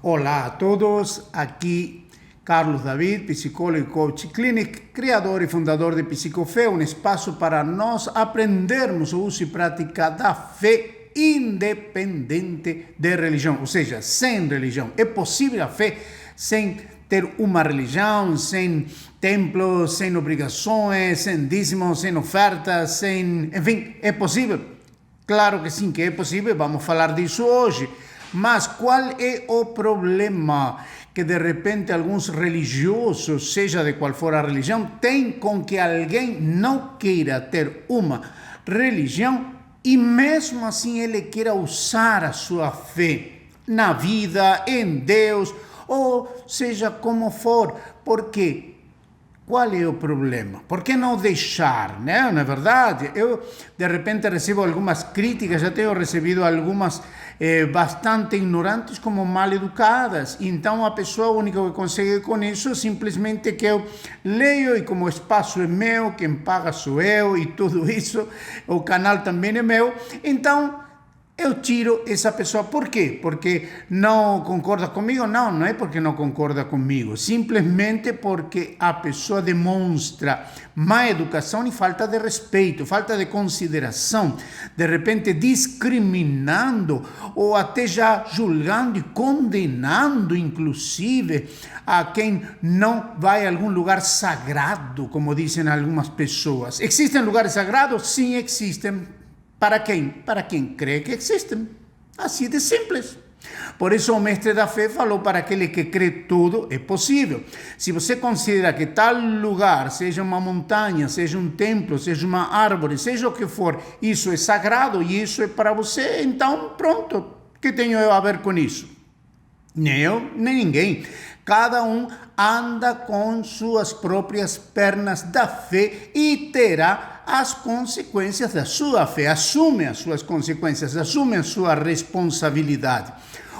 Olá a todos, aqui Carlos David, psicólogo e coach clinic, criador e fundador de Psicofé, um espaço para nós aprendermos o uso e prática da fé independente de religião, ou seja, sem religião. É possível a fé sem ter uma religião, sem templos, sem obrigações, sem dízimos, sem ofertas, enfim, é possível? Claro que sim, que é possível, vamos falar disso hoje. Mas qual é o problema que de repente alguns religiosos, seja de qual for a religião, têm com que alguém não queira ter uma religião e mesmo assim ele queira usar a sua fé na vida, em Deus, ou seja como for? Porque qual é o problema? Por que não deixar, né? Na verdade, eu de repente recebo algumas críticas, já tenho recebido algumas bastante ignorantes como mal educadas. Então a pessoa única que consegue com isso simplesmente que eu leio e como o espaço é meu, quem paga sou eu e tudo isso, o canal também é meu, então eu tiro essa pessoa. Por quê? Porque não concorda comigo? Não, não é porque não concorda comigo. Simplesmente porque a pessoa demonstra má educação e falta de respeito, falta de consideração. De repente discriminando ou até já julgando e condenando, inclusive, a quem não vai a algum lugar sagrado, como dizem algumas pessoas. Existem lugares sagrados? Sim, existem. Para quem? Para quem crê que existem. Assim de simples. Por isso o mestre da fé falou para aquele que crê tudo é possível. Se você considera que tal lugar, seja uma montanha, seja um templo, seja uma árvore, seja o que for, isso é sagrado e isso é para você, então pronto. O que tenho eu a ver com isso? Nem eu, nem ninguém. Cada um anda com suas próprias pernas da fé e terá as consequências da sua fé. Assume as suas consequências, assume a sua responsabilidade.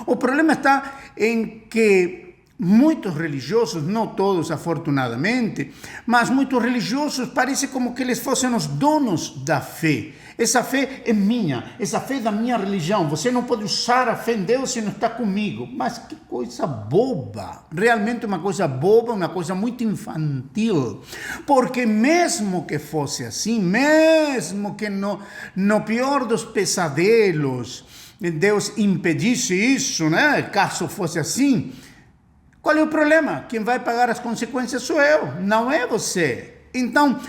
O problema está em que muitos religiosos, não todos afortunadamente, mas muitos religiosos parece como que eles fossem os donos da fé. Essa fé é minha, essa fé é da minha religião. Você não pode usar a fé em Deus se não está comigo. Mas que coisa boba, realmente uma coisa boba, uma coisa muito infantil. Porque mesmo que fosse assim, mesmo que no pior dos pesadelos, Deus impedisse isso, né? Caso fosse assim, qual é o problema? Quem vai pagar as consequências sou eu, não é você. Então,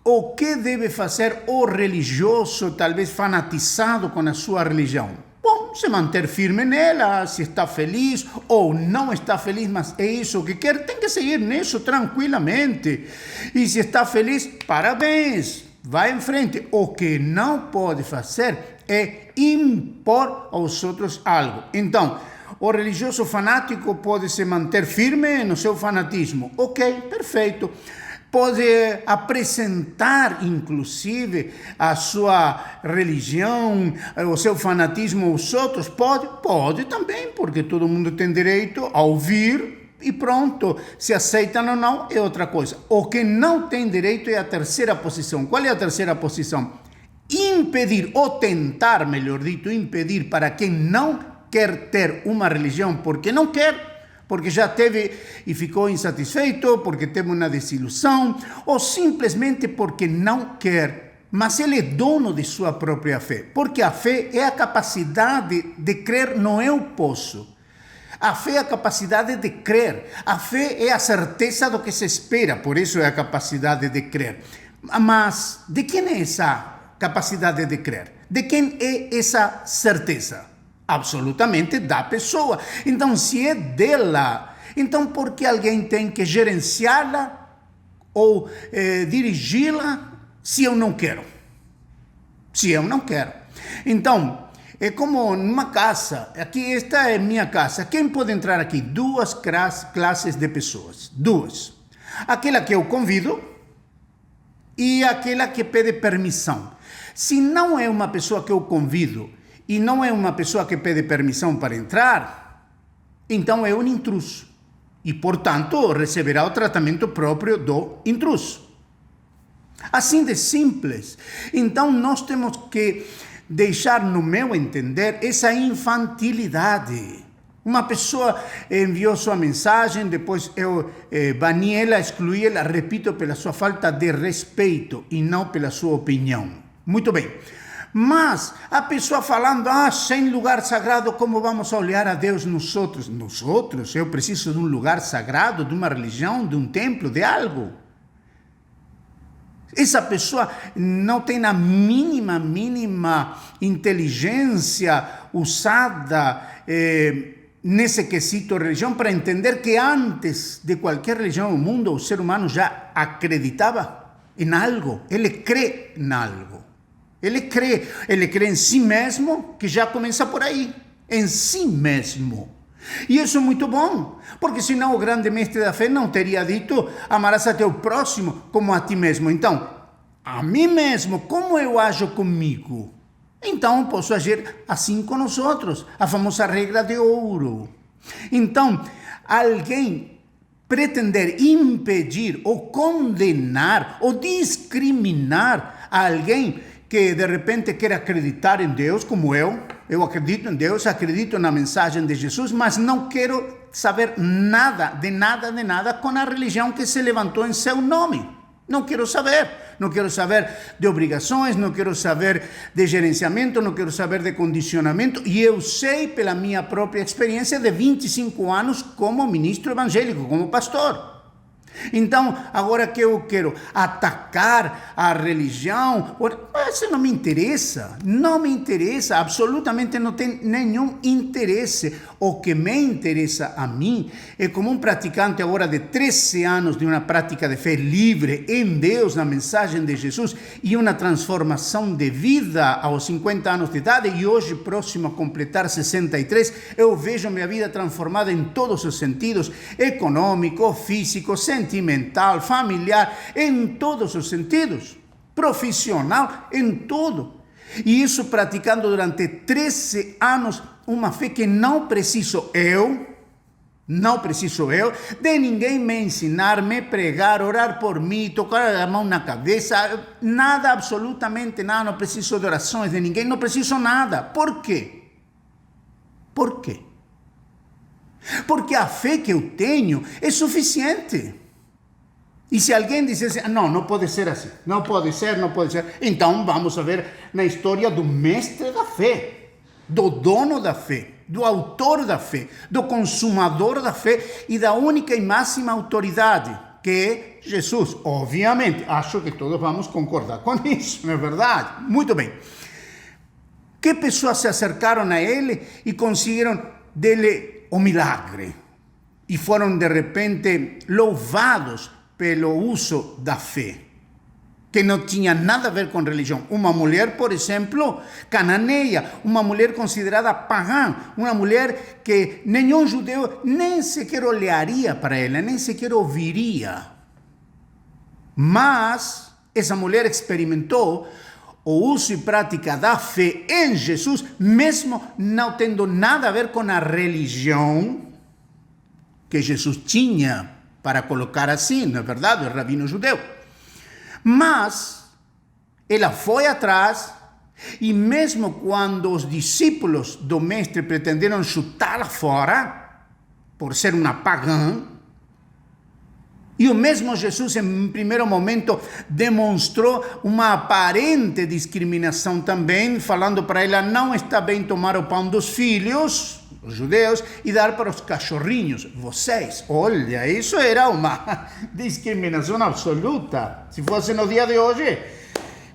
o que deve fazer o religioso, talvez fanatizado com a sua religião? Bom, se manter firme nela, se está feliz ou não está feliz, mas é isso que quer, tem que seguir nisso tranquilamente. E se está feliz, parabéns, vai em frente. O que não pode fazer é impor aos outros algo. Então, o religioso fanático pode se manter firme no seu fanatismo. Ok, perfeito. Pode apresentar, inclusive, a sua religião, o seu fanatismo aos outros? Pode também, porque todo mundo tem direito a ouvir e pronto. Se aceitam ou não é outra coisa. O que não tem direito é a terceira posição. Qual é a terceira posição? Impedir, ou tentar, melhor dito, impedir para quem não quer ter uma religião porque não quer, porque já teve e ficou insatisfeito, porque teve uma desilusão, ou simplesmente porque não quer, mas ele é dono de sua própria fé, porque a fé é a capacidade de crer no eu posso. A fé é a capacidade de crer, a fé é a certeza do que se espera, por isso é a capacidade de crer. Mas de quem é essa capacidade de crer? De quem é essa certeza? Absolutamente da pessoa. Então, se é dela, então por que alguém tem que gerenciá-la ou dirigi-la se eu não quero? Se eu não quero. Então, é como numa casa. Aqui, esta é minha casa. Quem pode entrar aqui? Duas classes de pessoas. Duas. Aquela que eu convido e aquela que pede permissão. Se não é uma pessoa que eu convido e não é uma pessoa que pede permissão para entrar, então é um intruso. E, portanto, receberá o tratamento próprio do intruso. Assim de simples. Então, nós temos que deixar, no meu entender, essa infantilidade. Uma pessoa enviou sua mensagem, depois eu bani ela, excluí ela, repito, pela sua falta de respeito e não pela sua opinião. Muito bem. Mas a pessoa falando, sem lugar sagrado, como vamos olhar a Deus nós outros? Eu preciso de um lugar sagrado, de uma religião, de um templo, de algo. Essa pessoa não tem a mínima inteligência usada nesse quesito religião para entender que antes de qualquer religião no mundo, o ser humano já acreditava em algo, ele crê em algo. Ele crê em si mesmo, que já começa por aí, em si mesmo. E isso é muito bom, porque senão o grande mestre da fé não teria dito: amarás a teu próximo como a ti mesmo. Então, a mim mesmo, como eu ajo comigo? Então, posso agir assim com os outros, a famosa regra de ouro. Então, alguém pretender impedir ou condenar ou discriminar alguém que de repente quer acreditar em Deus, como eu acredito em Deus, acredito na mensagem de Jesus, mas não quero saber nada com a religião que se levantou em seu nome. Não quero saber de obrigações, não quero saber de gerenciamento, não quero saber de condicionamento, e eu sei pela minha própria experiência de 25 anos como ministro evangélico, como pastor. Então, agora que eu quero atacar a religião, isso não me interessa, absolutamente não tem nenhum interesse. O que me interessa a mim é como um praticante agora de 13 anos de uma prática de fé livre em Deus, na mensagem de Jesus, e uma transformação de vida aos 50 anos de idade, e hoje próximo a completar 63, eu vejo minha vida transformada em todos os sentidos, econômico, físico, sentimental, familiar, em todos os sentidos, profissional, em tudo. E isso praticando durante 13 anos, uma fé que não preciso eu, de ninguém me ensinar, me pregar, orar por mim, tocar a mão na cabeça, nada, absolutamente nada, não preciso de orações de ninguém, não preciso nada. Por quê? Porque a fé que eu tenho é suficiente. E se alguém dissesse, não pode ser assim, não pode ser, então vamos a ver na história do mestre da fé, do dono da fé, do autor da fé, do consumador da fé e da única e máxima autoridade, que é Jesus. Obviamente, acho que todos vamos concordar com isso, não é verdade? Muito bem. Que pessoas se acercaram a ele e conseguiram dele o milagre? E foram de repente louvados pelo uso da fé, que não tinha nada a ver com religião. Uma mulher, por exemplo, cananeia, uma mulher considerada pagã, uma mulher que nenhum judeu nem sequer olharia para ela, nem sequer ouviria. Mas essa mulher experimentou o uso e prática da fé em Jesus, mesmo não tendo nada a ver com a religião que Jesus tinha, para colocar assim, não é verdade? O rabino judeu. Mas ela foi atrás, e mesmo quando os discípulos do mestre pretenderam chutá-la fora, por ser uma pagã, e o mesmo Jesus, em primeiro momento, demonstrou uma aparente discriminação também, falando para ela: não está bem tomar o pão dos filhos, os judeus, e dar para os cachorrinhos, vocês. Olha, isso era uma discriminação absoluta. Se fosse no dia de hoje,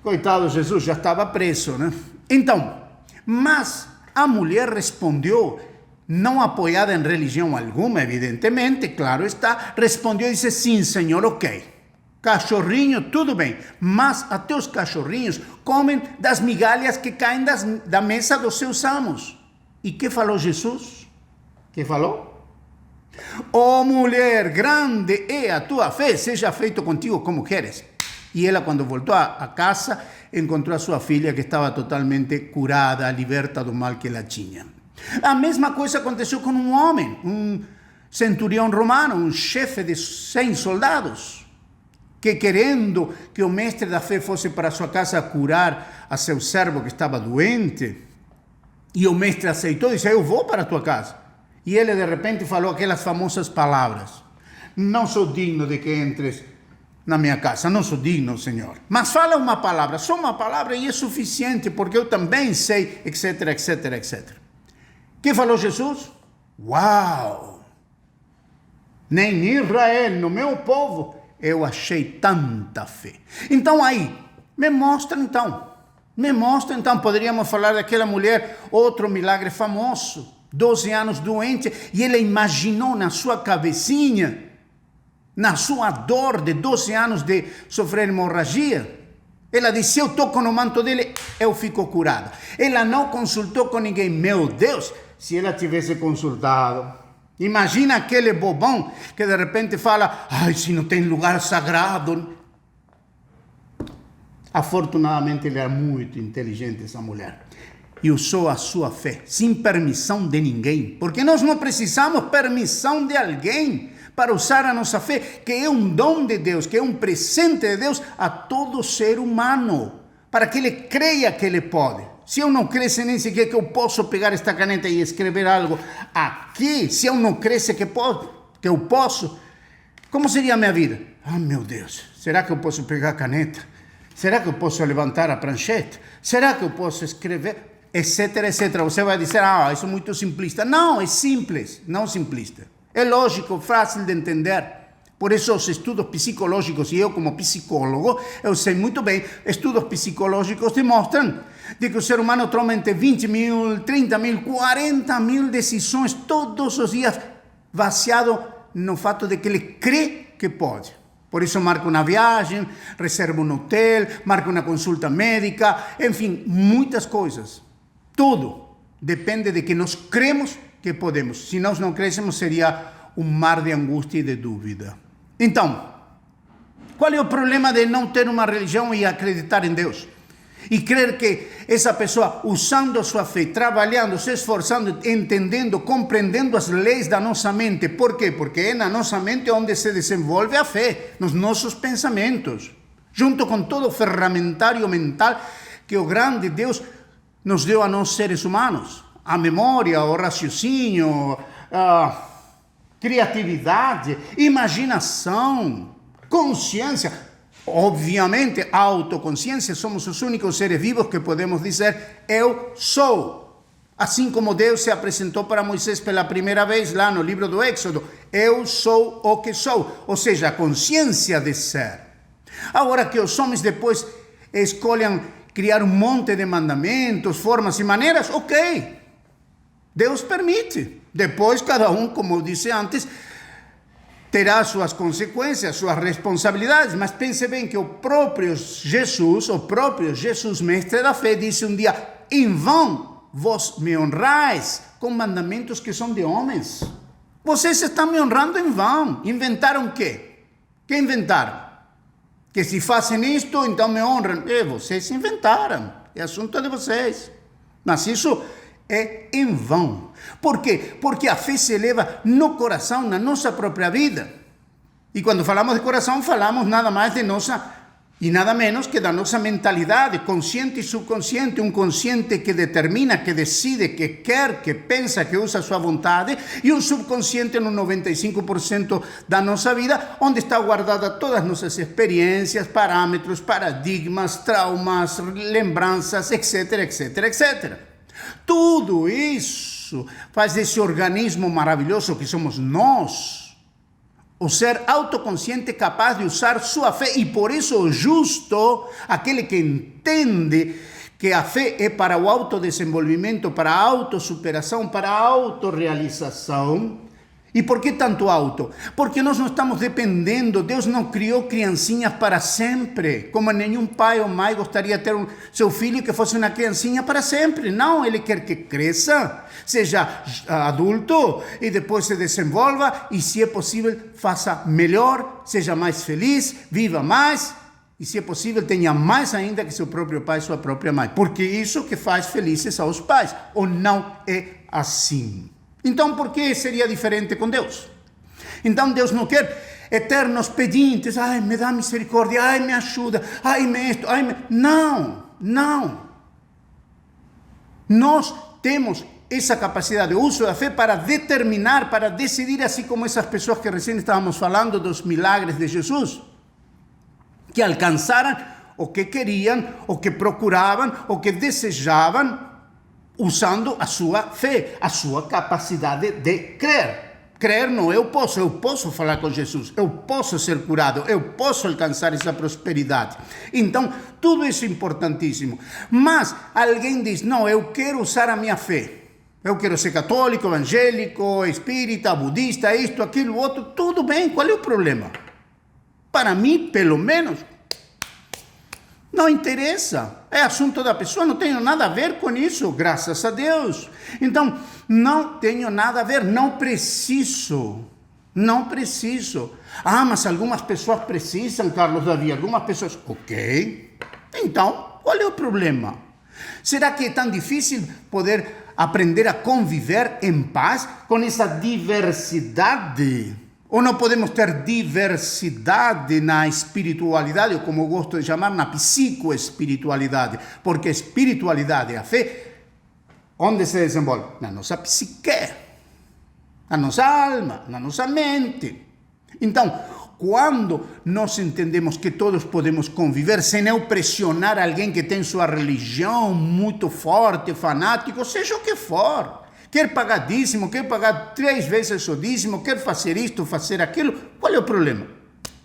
coitado, Jesus já estava preso, né? Então, mas a mulher respondeu, não apoiada em religião alguma, evidentemente, claro está, respondeu e disse: sim, Senhor, ok. Cachorrinho, tudo bem, mas até os cachorrinhos comem das migalhas que caem da mesa dos seus amos. E que falou Jesus? Que falou? Oh mulher, grande é a tua fé, seja feito contigo como queres. E ela, quando voltou a casa, encontrou a sua filha que estava totalmente curada, liberta do mal que ela tinha. A mesma coisa aconteceu com um homem, um centurião romano, um chefe de 100 soldados, que querendo que o mestre da fé fosse para sua casa curar a seu servo que estava doente, e o mestre aceitou e disse: eu vou para a tua casa. E ele de repente falou aquelas famosas palavras: não sou digno de que entres na minha casa, não sou digno, Senhor. Mas fala uma palavra, só uma palavra e é suficiente, porque eu também sei, etc, etc, etc. Que falou Jesus? Uau! Nem em Israel, no meu povo, eu achei tanta fé. Então aí, me mostra então, poderíamos falar daquela mulher, outro milagre famoso, 12 anos doente, e ela imaginou na sua cabecinha, na sua dor de 12 anos de sofrer hemorragia, ela disse: se eu toco no manto dele, eu fico curada. Ela não consultou com ninguém. Meu Deus, se ela tivesse consultado. Imagina aquele bobão que de repente fala: ai, se não tem lugar sagrado. Afortunadamente, ela era muito inteligente, essa mulher. E usou a sua fé, sem permissão de ninguém. Porque nós não precisamos permissão de alguém para usar a nossa fé, que é um dom de Deus, que é um presente de Deus a todo ser humano, para que ele creia que ele pode. Se eu não cresce nem sequer que eu posso pegar esta caneta e escrever algo aqui, se eu não cresce que eu posso, como seria a minha vida? Ah, meu Deus, será que eu posso pegar a caneta? Será que eu posso levantar a prancheta? Será que eu posso escrever? Etc, etc. Você vai dizer: ah, isso é muito simplista. Não, é simples, não simplista. É lógico, fácil de entender. Por isso os estudos psicológicos, e eu como psicólogo, eu sei muito bem, estudos psicológicos demonstram de que o ser humano toma entre 20 mil, 30 mil, 40 mil decisões todos os dias, baseado no fato de que ele crê que pode. Por isso marca uma viagem, reserva um hotel, marca uma consulta médica, enfim, muitas coisas. Tudo depende de que nós cremos que podemos. Se nós não crescemos, seria um mar de angústia e de dúvida. Então, qual é o problema de não ter uma religião e acreditar em Deus? E crer que essa pessoa, usando a sua fé, trabalhando, se esforçando, entendendo, compreendendo as leis da nossa mente. Por quê? Porque é na nossa mente onde se desenvolve a fé, nos nossos pensamentos. Junto com todo o ferramentário mental que o grande Deus nos deu a nós seres humanos. A memória, o raciocínio, a criatividade, imaginação, consciência. Obviamente, a autoconsciência, somos os únicos seres vivos que podemos dizer: eu sou. Assim como Deus se apresentou para Moisés pela primeira vez lá no livro do Êxodo: eu sou o que sou, ou seja, a consciência de ser. Agora que os homens depois escolhem criar um monte de mandamentos, formas e maneiras, ok, Deus permite. Depois cada um, como eu disse antes, terá suas consequências, suas responsabilidades, mas pense bem que o próprio Jesus, mestre da fé, disse um dia: em vão vós me honrais com mandamentos que são de homens. Vocês estão me honrando em vão. Inventaram o quê? Que inventaram? Que se fazem isto, então me honram. Vocês inventaram, é assunto de vocês. Mas isso é em vão. Por quê? Porque a fé se eleva no coração, na nossa própria vida. E quando falamos de coração, falamos nada mais de nossa e nada menos que da nossa mentalidade, consciente e subconsciente, um consciente que determina, que decide, que quer, que pensa, que usa a sua vontade, e um subconsciente no 95% da nossa vida, onde está guardada todas as nossas experiências, parâmetros, paradigmas, traumas, lembranças, etc, etc, etc. Tudo isso faz desse organismo maravilhoso que somos nós, o ser autoconsciente capaz de usar sua fé. E por isso o justo, aquele que entende que a fé é para o autodesenvolvimento, para a autossuperação, para a autorrealização. E por que tanto auto? Porque nós não estamos dependendo. Deus não criou criancinhas para sempre, como nenhum pai ou mãe gostaria de ter seu filho que fosse uma criancinha para sempre. Não, ele quer que cresça, seja adulto e depois se desenvolva e, se é possível, faça melhor, seja mais feliz, viva mais e, se é possível, tenha mais ainda que seu próprio pai e sua própria mãe. Porque isso que faz felizes aos pais. Ou não é assim? Então, por que seria diferente com Deus? Então, Deus não quer eternos pedintes. Ai, me dá misericórdia. Ai, me ajuda. Ai, me isto. Ai, me... Não, não. Nós temos essa capacidade, o uso da fé para determinar, para decidir, assim como essas pessoas que recém estávamos falando dos milagres de Jesus, que alcançaram o que queriam, o que procuravam, o que desejavam, usando a sua fé, a sua capacidade de crer. Crer não, eu posso falar com Jesus, eu posso ser curado, eu posso alcançar essa prosperidade. Então, tudo isso é importantíssimo. Mas alguém diz, não, eu quero usar a minha fé. Eu quero ser católico, evangélico, espírita, budista, isto, aquilo, outro, tudo bem, qual é o problema? Para mim, pelo menos, não interessa, é assunto da pessoa, não tenho nada a ver com isso, graças a Deus. Então, não tenho nada a ver, não preciso. Ah, mas algumas pessoas precisam, Carlos Davi, algumas pessoas, ok. Então, qual é o problema? Será que é tão difícil poder aprender a conviver em paz com essa diversidade? Ou não podemos ter diversidade na espiritualidade, ou como eu gosto de chamar, na psicoespiritualidade? Porque a espiritualidade, a fé, onde se desenvolve? Na nossa psique, na nossa alma, na nossa mente. Então, quando nós entendemos que todos podemos conviver sem eu pressionar alguém que tem sua religião muito forte, fanático, seja o que for, quer pagar dízimo, quer pagar 3 vezes o dízimo, quer fazer isto, fazer aquilo, qual é o problema?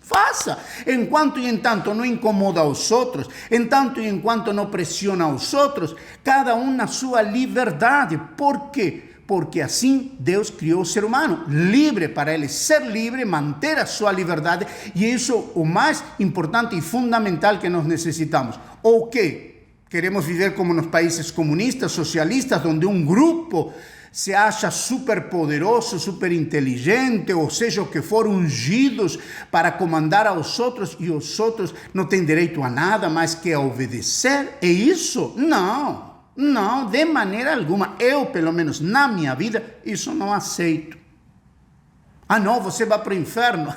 Faça, enquanto e entanto não incomoda aos outros, enquanto e enquanto não pressiona aos outros, cada um na sua liberdade. Por quê? Porque assim Deus criou o ser humano, livre para ele ser livre, manter a sua liberdade, e isso é o mais importante e fundamental que nós necessitamos. Ou que queremos viver como nos países comunistas, socialistas, onde um grupo se acha super poderoso, super inteligente, ou seja o que for, ungidos para comandar aos outros, e os outros não têm direito a nada mais que a obedecer? É isso? Não. Não, de maneira alguma. Eu, pelo menos na minha vida, isso não aceito. Ah, não, você vai para o inferno.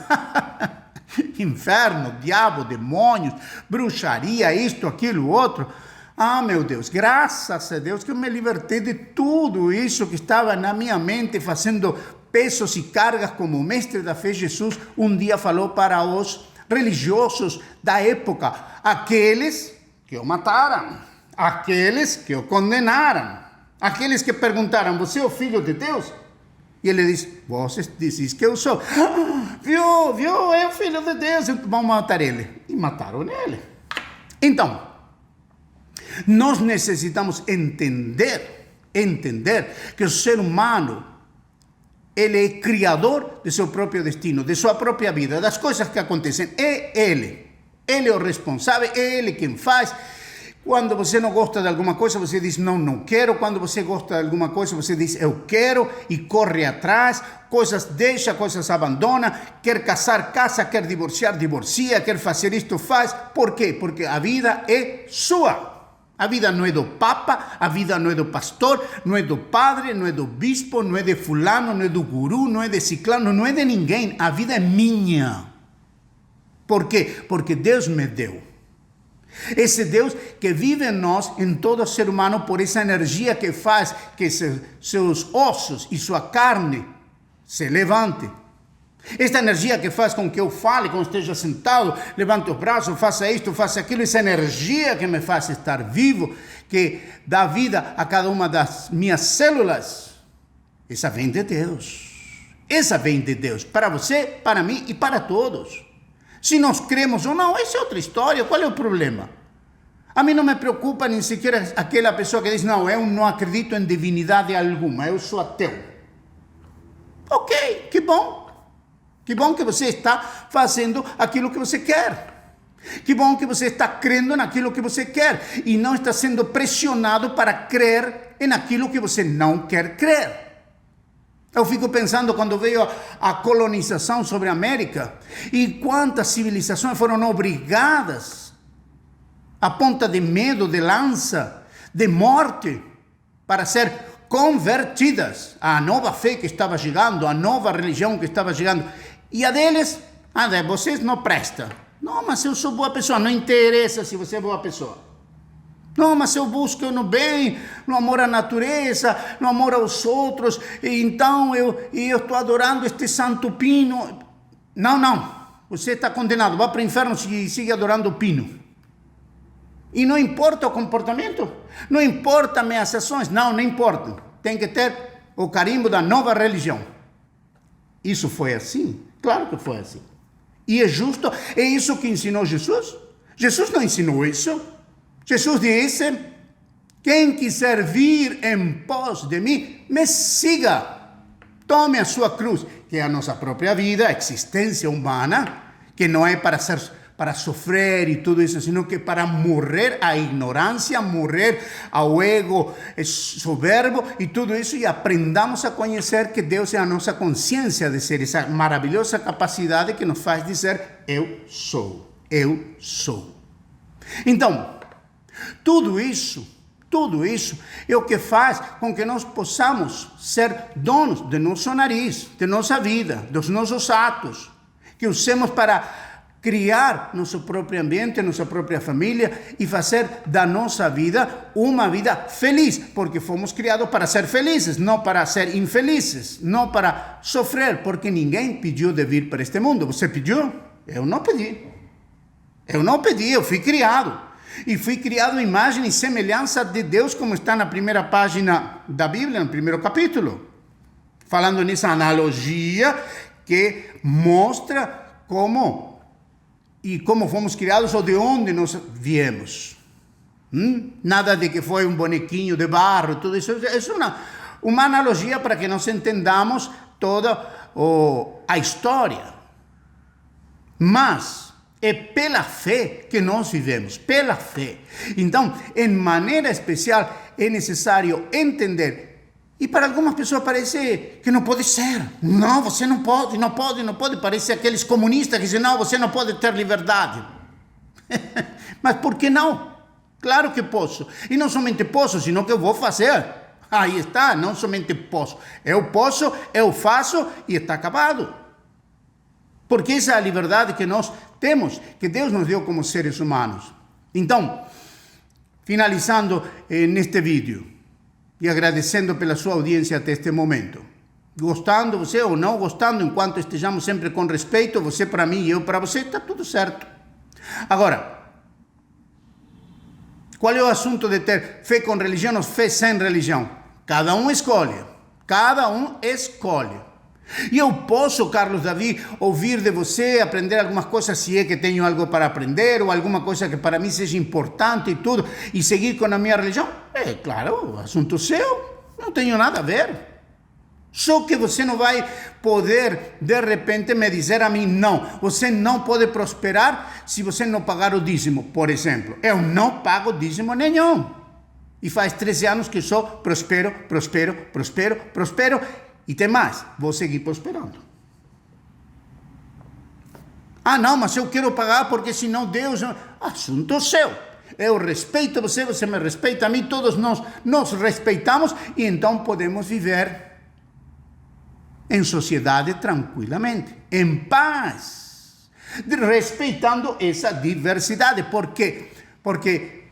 Inferno, diabo, demônios, bruxaria, isto, aquilo, outro. Ah, meu Deus, graças a Deus que eu me libertei de tudo isso que estava na minha mente, fazendo pesos e cargas, como o mestre da fé Jesus um dia falou para os religiosos da época, aqueles que o mataram, aqueles que o condenaram, aqueles que perguntaram, você é o filho de Deus? E ele disse, você dizes que eu sou. Viu, é o filho de Deus, então vamos matar ele. E mataram ele. Então, nós necessitamos entender que o ser humano, ele é criador de seu próprio destino, de sua própria vida, das coisas que acontecem. É ele é o responsável, é ele quem faz. Quando você não gosta de alguma coisa, você diz, não quero. Quando você gosta de alguma coisa, você diz, eu quero, e corre atrás. Coisas deixa, coisas abandona. Quer casar, casa. Quer divorciar, divorcia. Quer fazer isto, faz. Por quê? Porque a vida é sua. A vida não é do Papa, a vida não é do pastor, não é do padre, não é do bispo, não é de fulano, não é do guru, não é de ciclano, não é de ninguém. A vida é minha. Por quê? Porque Deus me deu. Esse Deus que vive em nós, em todo ser humano, por essa energia que faz que seus ossos e sua carne se levante. Esta energia que faz com que eu fale, quando esteja sentado, levante os braços, faça isto, faça aquilo, essa energia que me faz estar vivo, que dá vida a cada uma das minhas células, essa vem de Deus. Essa vem de Deus, para você, para mim e para todos. Se nós cremos ou não, essa é outra história, qual é o problema? A mim não me preocupa nem sequer aquela pessoa que diz, não, eu não acredito em divindade alguma, eu sou ateu. Ok, que bom. Que bom que você está fazendo aquilo que você quer. Que bom que você está crendo naquilo que você quer e não está sendo pressionado para crer naquilo que você não quer crer. Eu fico pensando quando veio a colonização sobre a América e quantas civilizações foram obrigadas a ponta de medo, de lança, de morte, para ser convertidas à nova fé que estava chegando, à nova religião que estava chegando. E a deles, vocês não prestam. Não, mas eu sou boa pessoa, não interessa se você é boa pessoa. Não, mas eu busco no bem, no amor à natureza, no amor aos outros, e então eu estou adorando este santo pino. Não, você está condenado, vá para o inferno e siga adorando o pino. E não importa o comportamento, não importa minhas ações, não importa. Tem que ter o carimbo da nova religião. Isso foi assim? Claro que foi assim. E é justo? É isso que ensinou Jesus? Jesus não ensinou isso. Jesus disse, quem quiser vir em pós de mim, me siga. Tome a sua cruz, que é a nossa própria vida, a existência humana, que não é para sofrer e tudo isso, sino que para morrer à ignorância, morrer ao ego soberbo e tudo isso, e aprendamos a conhecer que Deus é a nossa consciência de ser, essa maravilhosa capacidade que nos faz dizer, eu sou. Então, tudo isso é o que faz com que nós possamos ser donos de nosso nariz, de nossa vida, dos nossos atos, que usemos para criar nosso próprio ambiente, nossa própria família e fazer da nossa vida uma vida feliz, porque fomos criados para ser felizes, não para ser infelizes, não para sofrer, porque ninguém pediu de vir para este mundo. Você pediu? Eu não pedi, eu fui criado. E fui criado à imagem e semelhança de Deus, como está na primeira página da Bíblia, no primeiro capítulo. Falando nessa analogia que mostra como fomos criados ou de onde nós viemos. Nada de que foi um bonequinho de barro, tudo isso. É uma analogia para que nós entendamos toda a história. Mas é pela fé que nós vivemos, pela fé. Então, em maneira especial, é necessário entender. E para algumas pessoas parece que não pode ser. Não, você não pode. Parece aqueles comunistas que dizem, não, você não pode ter liberdade. Mas por que não? Claro que posso. E não somente posso, senão que eu vou fazer. Aí está, não somente posso. Eu posso, eu faço e está acabado. Porque essa é a liberdade que nós temos, que Deus nos deu como seres humanos. Então, finalizando neste vídeo e agradecendo pela sua audiência até este momento. Gostando você ou não gostando, enquanto estejamos sempre com respeito, você para mim e eu para você, está tudo certo. Agora, qual é o assunto de ter fé com religião ou fé sem religião? Cada um escolhe. E eu posso, Carlos David, ouvir de você, aprender algumas coisas, se é que tenho algo para aprender, ou alguma coisa que para mim seja importante e tudo, e seguir com a minha religião? É claro, assunto seu, não tenho nada a ver. Só que você não vai poder, de repente, me dizer a mim, não, você não pode prosperar se você não pagar o dízimo, por exemplo. Eu não pago dízimo nenhum. E faz 13 anos que só prospero. E tem mais, vou seguir prosperando. Ah, não, mas eu quero pagar porque senão Deus... Assunto seu. Eu respeito você, você me respeita a mim, todos nós nos respeitamos e então podemos viver em sociedade tranquilamente, em paz, respeitando essa diversidade. Por quê? Porque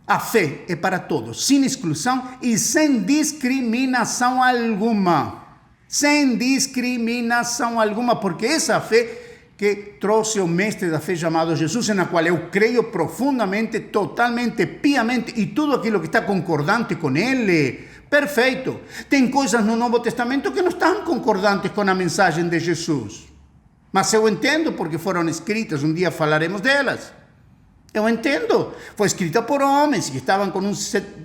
a fé é para todos, sem exclusão e sem discriminação alguma. Sem discriminação alguma, porque essa fé que trouxe o mestre da fé chamado Jesus, na qual eu creio profundamente, totalmente, piamente, e tudo aquilo que está concordante com ele, perfeito. Tem coisas no Novo Testamento que não estão concordantes com a mensagem de Jesus. Mas eu entendo porque foram escritas, um dia falaremos delas. Eu entendo, foi escrita por homens que estavam com um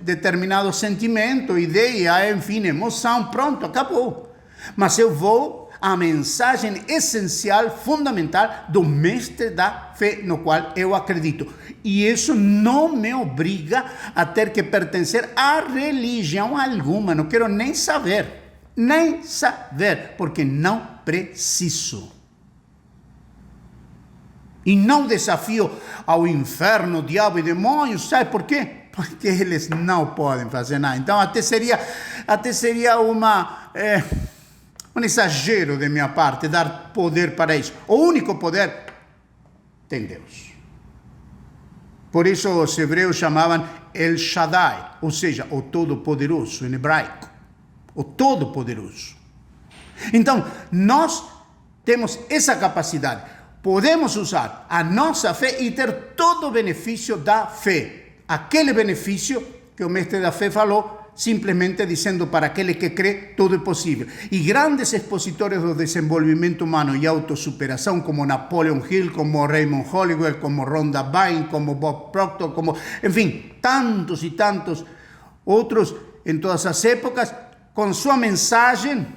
determinado sentimento, ideia, enfim, emoção, pronto, acabou. Mas eu vou à mensagem essencial, fundamental do mestre da fé no qual eu acredito. E isso não me obriga a ter que pertencer a religião alguma, não quero nem saber, porque não preciso. E não desafio ao inferno, diabo e demônios, sabe por quê? Porque eles não podem fazer nada. Então até seria um exagero de minha parte dar poder para isso. O único poder tem Deus. Por isso os hebreus chamavam El Shaddai, ou seja, o Todo-Poderoso em hebraico. O Todo-Poderoso. Então, nós temos essa capacidade. Podemos usar a nossa fé e ter todo o benefício da fé. Aquele benefício que o mestre da fé falou, simplesmente dizendo para aquele que crê, tudo é possível. E grandes expositores do desenvolvimento humano e autossuperação, como Napoleon Hill, como Raymond Holliwell, como Rhonda Byrne, como Bob Proctor, como, enfim, tantos e tantos outros em todas as épocas, com sua mensagem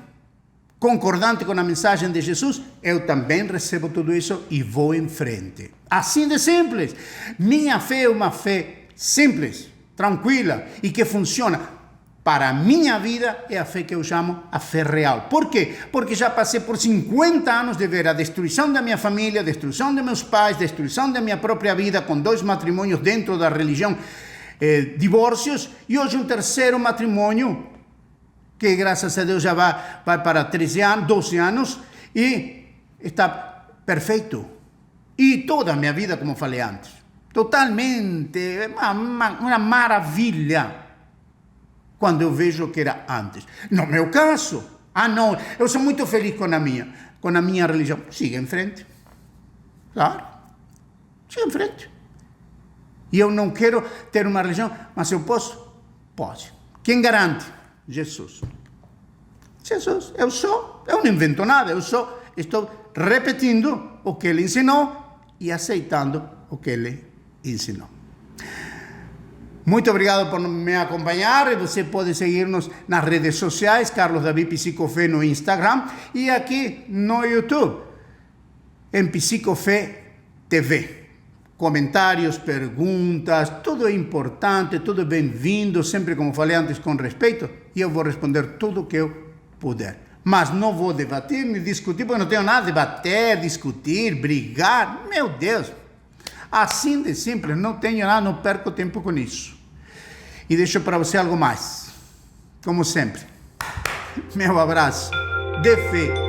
concordante com a mensagem de Jesus, eu também recebo tudo isso e vou em frente. Assim de simples. Minha fé é uma fé simples, tranquila e que funciona. Para a minha vida é a fé que eu chamo a fé real. Por quê? Porque já passei por 50 anos de ver a destruição da minha família, a destruição de meus pais, a destruição da minha própria vida, com 2 matrimônios dentro da religião, divórcios, e hoje um terceiro matrimônio, que graças a Deus já vai para 13 anos, 12 anos, e está perfeito. E toda a minha vida, como falei antes, totalmente, uma maravilha. Quando eu vejo o que era antes. No meu caso, não, eu sou muito feliz com a minha religião. Siga em frente. Claro. Siga em frente. E eu não quero ter uma religião, mas eu posso? Pode. Quem garante? Jesus. Jesus. Eu não invento nada, estou repetindo o que ele ensinou e aceitando o que ele ensinou. Muito obrigado por me acompanhar. Você pode seguir-nos nas redes sociais, Carlos David Psicofé no Instagram e aqui no YouTube, em Psicofé TV. Comentários, perguntas, tudo é importante, tudo é bem-vindo, sempre como falei antes, com respeito, e eu vou responder tudo o que eu puder. Mas não vou debater nem discutir, porque não tenho nada a debater, discutir, brigar. Meu Deus! Assim de simples, não tenho nada, não perco tempo com isso. E deixo para você algo mais. Como sempre, meu abraço de fé